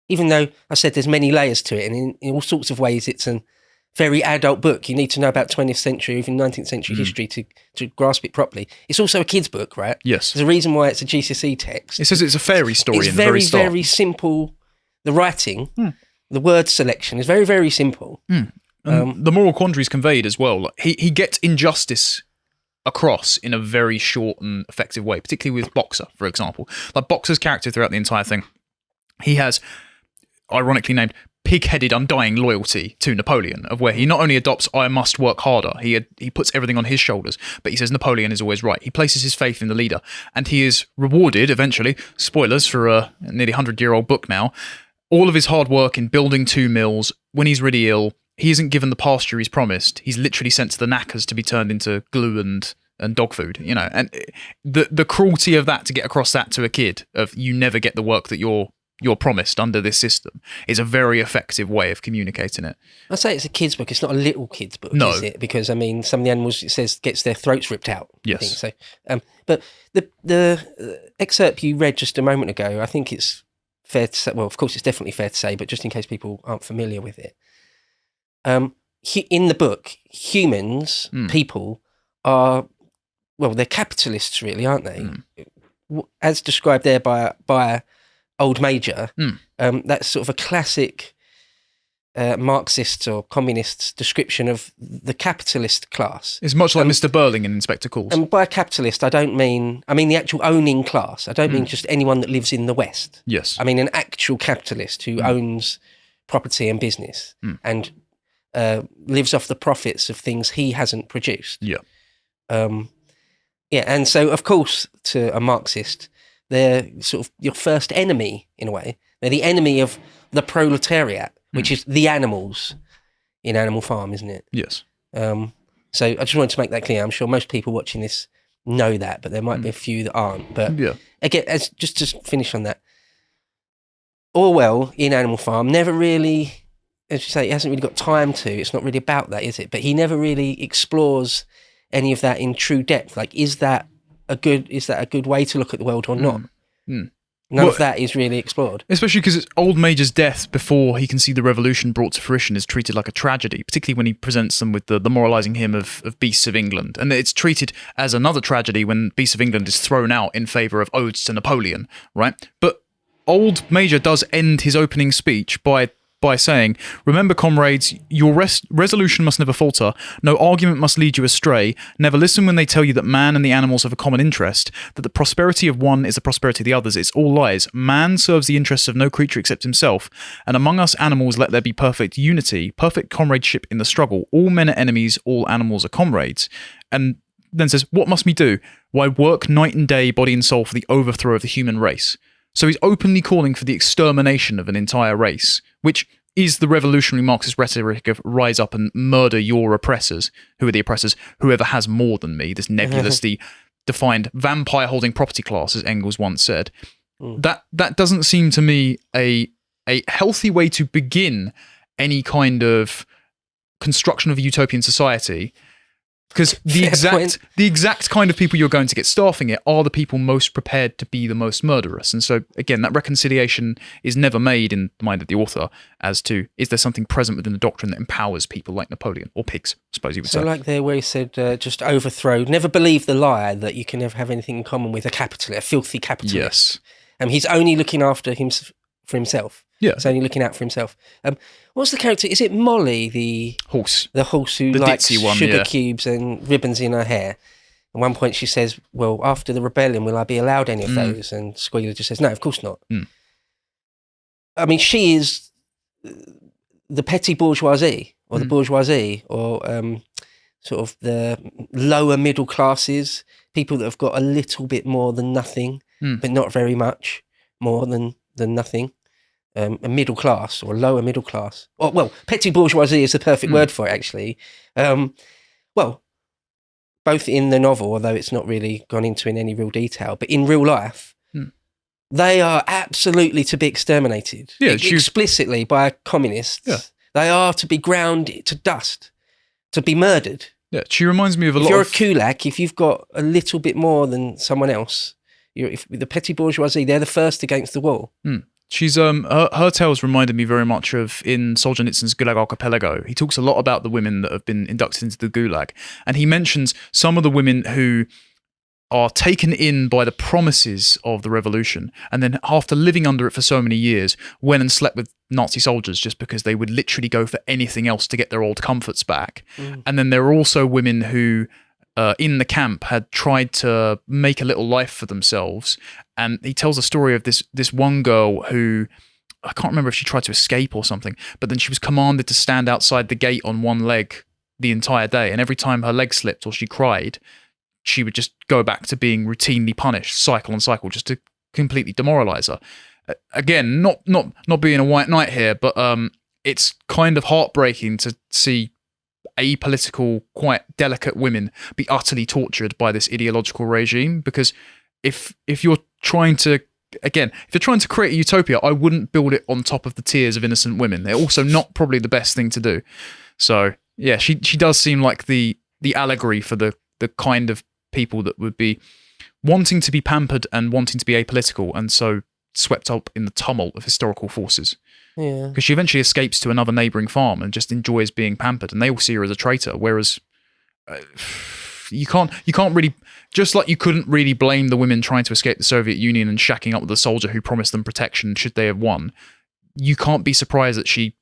even though I said there's many layers to it, and in all sorts of ways it's a very adult book. You need to know about 20th century, even 19th century history to grasp it properly. It's also a kid's book, right? Yes. There's a reason why it's a GCSE text. It says it's a fairy story it's in the very start. very simple. The writing, the word selection is very, very simple. The moral quandary is conveyed as well. Like, he gets injustice across in a very short and effective way, particularly with Boxer, for example. Like Boxer's character throughout the entire thing, he has, ironically named, pig-headed undying loyalty to Napoleon, of where he not only adopts I must work harder, he puts everything on his shoulders, but he says Napoleon is always right. He places his faith in the leader, and he is rewarded eventually, spoilers for a nearly 100-year-old book now, all of his hard work in building 2 mills. When he's really ill, he isn't given the pasture he's promised. He's literally sent to the knackers to be turned into glue and dog food, you know. And the cruelty of that, to get across that to a kid, of you never get the work that you're promised under this system, is a very effective way of communicating it. I say it's a kid's book. It's not a little kid's book, no. Is it? Because I mean, some of the animals, it says, gets their throats ripped out. Yes. I think. So, but the excerpt you read just a moment ago, I think it's fair to say. Well, of course, it's definitely fair to say, but just in case people aren't familiar with it, in the book, humans, people are, well, they're capitalists, really, aren't they? As described there by Old Major, that's sort of a classic Marxist or communist's description of the capitalist class. It's much like Mr. Burling in Inspector Calls. And by capitalist, I mean the actual owning class. I don't mean just anyone that lives in the West. Yes. I mean an actual capitalist who owns property and business and lives off the profits of things he hasn't produced. Yeah. And so, of course, to a Marxist, they're sort of your first enemy, in a way. They're the enemy of the proletariat, which is the animals in Animal Farm, isn't it? Yes. So I just wanted to make that clear. I'm sure most people watching this know that, but there might be a few that aren't. But again, just to finish on that, Orwell in Animal Farm never really, as you say, he hasn't really got time to. It's not really about that, is it? But he never really explores any of that in true depth. Like, is that a good way to look at the world or not? None of that is really explored. Especially because Old Major's death before he can see the revolution brought to fruition is treated like a tragedy, particularly when he presents them with the moralising hymn of Beasts of England. And it's treated as another tragedy when Beasts of England is thrown out in favour of Odes to Napoleon, right? But Old Major does end his opening speech by saying, "Remember, comrades, your resolution must never falter. No argument must lead you astray. Never listen when they tell you that man and the animals have a common interest, that the prosperity of one is the prosperity of the others. It's all lies. Man serves the interests of no creature except himself. And among us animals let there be perfect unity, perfect comradeship in the struggle. All men are enemies, all animals are comrades." And then says, "What must we do? Why, work night and day, body and soul, for the overthrow of the human race." So he's openly calling for the extermination of an entire race, which is the revolutionary Marxist rhetoric of rise up and murder your oppressors. Who are the oppressors? Whoever has more than me, this nebulously defined vampire-holding property class, as Engels once said. That doesn't seem to me a healthy way to begin any kind of construction of a utopian society. Because the exact kind of people you're going to get staffing it are the people most prepared to be the most murderous. And so, again, that reconciliation is never made in the mind of the author as to, is there something present within the doctrine that empowers people like Napoleon, or pigs, I suppose you would say. So like there where he said, just overthrow, never believe the lie that you can never have anything in common with a capitalist, a filthy capitalist. Yes. He's only looking after for himself. Yeah. He's only looking out for himself. What's the character? Is it Mollie, the horse? The horse who likes sugar cubes and ribbons in her hair. At one point she says, "Well, after the rebellion, will I be allowed any of those?" And Squealer just says, "No, of course not." I mean, she is the petty bourgeoisie, or the bourgeoisie, or sort of the lower middle classes, people that have got a little bit more than nothing, but not very much more than nothing. A middle class or lower middle class. Or, well, petty bourgeoisie is the perfect word for it, actually. Well, both in the novel, although it's not really gone into in any real detail, but in real life, they are absolutely to be exterminated. Yeah, explicitly by communists. Yeah. They are to be ground to dust, to be murdered. Yeah, she reminds me of a lot of... If you're a kulak, if you've got a little bit more than someone else, if the petty bourgeoisie, they're the first against the wall. She's her tales reminded me very much of in Solzhenitsyn's Gulag Archipelago. He talks a lot about the women that have been inducted into the Gulag, and he mentions some of the women who are taken in by the promises of the revolution, and then after living under it for so many years, went and slept with Nazi soldiers just because they would literally go for anything else to get their old comforts back. And then there are also women who in the camp had tried to make a little life for themselves. And he tells a story of this one girl who, I can't remember if she tried to escape or something, but then she was commanded to stand outside the gate on one leg the entire day. And every time her leg slipped or she cried, she would just go back to being routinely punished, cycle on cycle, just to completely demoralize her. Again, not being a white knight here, but it's kind of heartbreaking to see apolitical, quite delicate women be utterly tortured by this ideological regime. Because if you're trying to create a utopia, I wouldn't build it on top of the tears of innocent women. They're also not probably the best thing to do. So yeah, she does seem like the allegory for the kind of people that would be wanting to be pampered and wanting to be apolitical, and so swept up in the tumult of historical forces. Yeah. Because she eventually escapes to another neighbouring farm and just enjoys being pampered, and they all see her as a traitor. Whereas you can't really, just like you couldn't really blame the women trying to escape the Soviet Union and shacking up with the soldier who promised them protection should they have won. You can't be surprised that she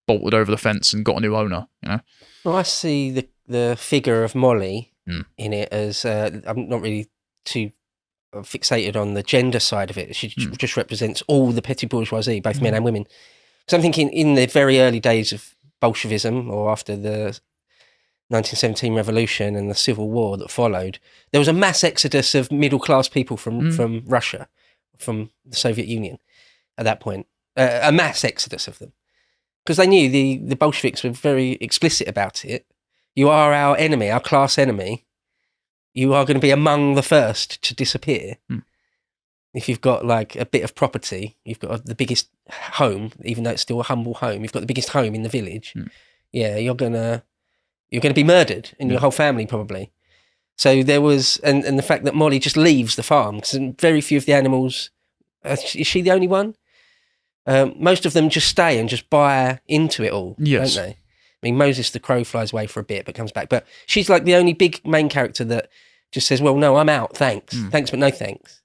bolted over the fence and got a new owner. You know. Well, I see the figure of Mollie in it as I'm not really too fixated on the gender side of it. She just represents all the petty bourgeoisie, both men and women. So I'm thinking in the very early days of Bolshevism, or after the 1917 revolution and the civil war that followed, there was a mass exodus of middle-class people from Russia, from the Soviet Union at that point, a mass exodus of them. Because they knew the Bolsheviks were very explicit about it. You are our enemy, our class enemy. You are going to be among the first to disappear. If you've got like a bit of property, you've got the biggest home, even though it's still a humble home, you've got the biggest home in the village. Yeah, you're gonna be murdered, and your whole family probably. So there was, and the fact that Mollie just leaves the farm, because very few of the animals, is she the only one? Most of them just stay and just buy into it all, don't they? I mean, Moses the Crow flies away for a bit but comes back. But she's like the only big main character that just says, well, no, I'm out, thanks. Thanks, but no thanks.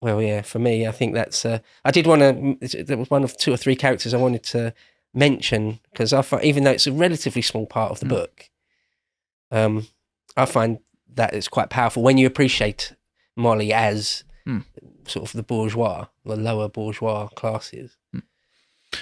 Well, yeah, for me, I think that's... I did want to... There was one of two or three characters I wanted to mention, because I find, even though it's a relatively small part of the book, I find that it's quite powerful when you appreciate Mollie as sort of the bourgeois, the lower bourgeois classes.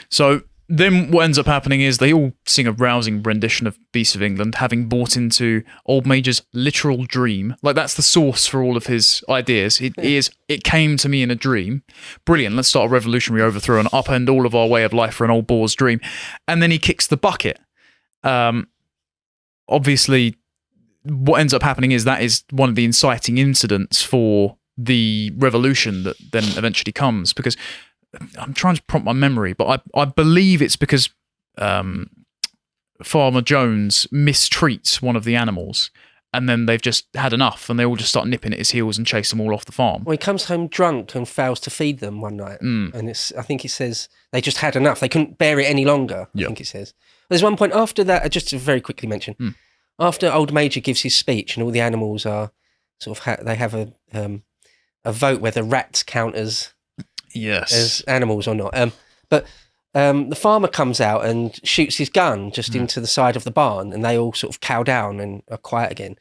So then what ends up happening is they all sing a rousing rendition of Beasts of England, having bought into Old Major's literal dream. Like, that's the source for all of his ideas. It came to me in a dream. Brilliant, let's start a revolutionary overthrow and upend all of our way of life for an old boar's dream. And then he kicks the bucket. Obviously, what ends up happening is that is one of the inciting incidents for the revolution that then eventually comes, because I'm trying to prompt my memory, but I believe it's because Farmer Jones mistreats one of the animals, and then they've just had enough, and they all just start nipping at his heels and chase them all off the farm. Well, he comes home drunk and fails to feed them one night, and I think it says they just had enough. They couldn't bear it any longer, I think it says. There's one point after that, just to very quickly mention, after Old Major gives his speech and all the animals are sort of, they have a vote whether rats count as animals or not. But the farmer comes out and shoots his gun just into the side of the barn, and they all sort of cow down and are quiet again.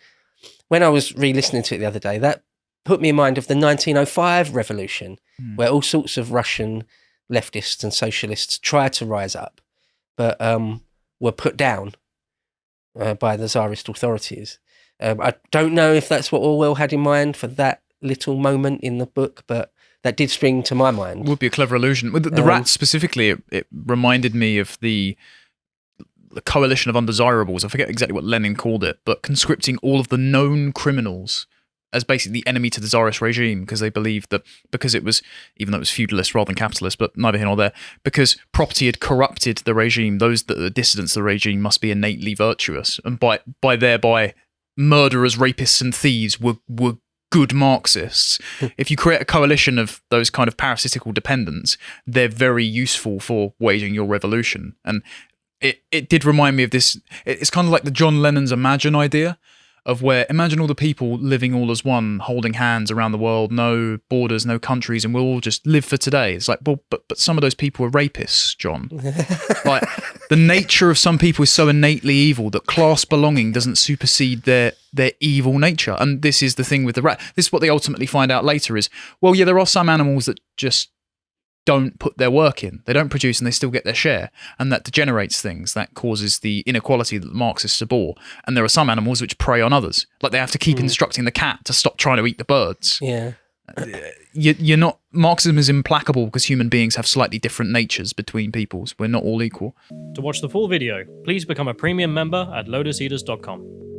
When I was re-listening to it the other day, that put me in mind of the 1905 revolution, where all sorts of Russian leftists and socialists tried to rise up, but were put down by the Tsarist authorities. I don't know if that's what Orwell had in mind for that little moment in the book, but that did spring to my mind. Would be a clever allusion. With the rats specifically, it reminded me of the coalition of undesirables. I forget exactly what Lenin called it, but conscripting all of the known criminals as basically the enemy to the Tsarist regime, because they believed that because it was, even though it was feudalist rather than capitalist, but neither here nor there, because property had corrupted the regime, those that are dissidents of the regime must be innately virtuous, and by thereby murderers, rapists and thieves were good Marxists. If you create a coalition of those kind of parasitical dependents, they're very useful for waging your revolution. And it did remind me of this. It's kind of like the John Lennon's Imagine idea, of where imagine all the people living all as one, holding hands around the world, no borders, no countries, and we'll all just live for today. It's like, well, but some of those people are rapists, John. Like, the nature of some people is so innately evil that class belonging doesn't supersede their evil nature. And this is the thing with the rat. This is what they ultimately find out later is, well, yeah, there are some animals that just don't put their work in. They don't produce and they still get their share. And that degenerates things. That causes the inequality that the Marxists abhor. And there are some animals which prey on others. Like they have to keep instructing the cat to stop trying to eat the birds. Yeah. You're not... Marxism is implacable because human beings have slightly different natures between peoples. We're not all equal. To watch the full video, please become a premium member at lotuseaters.com.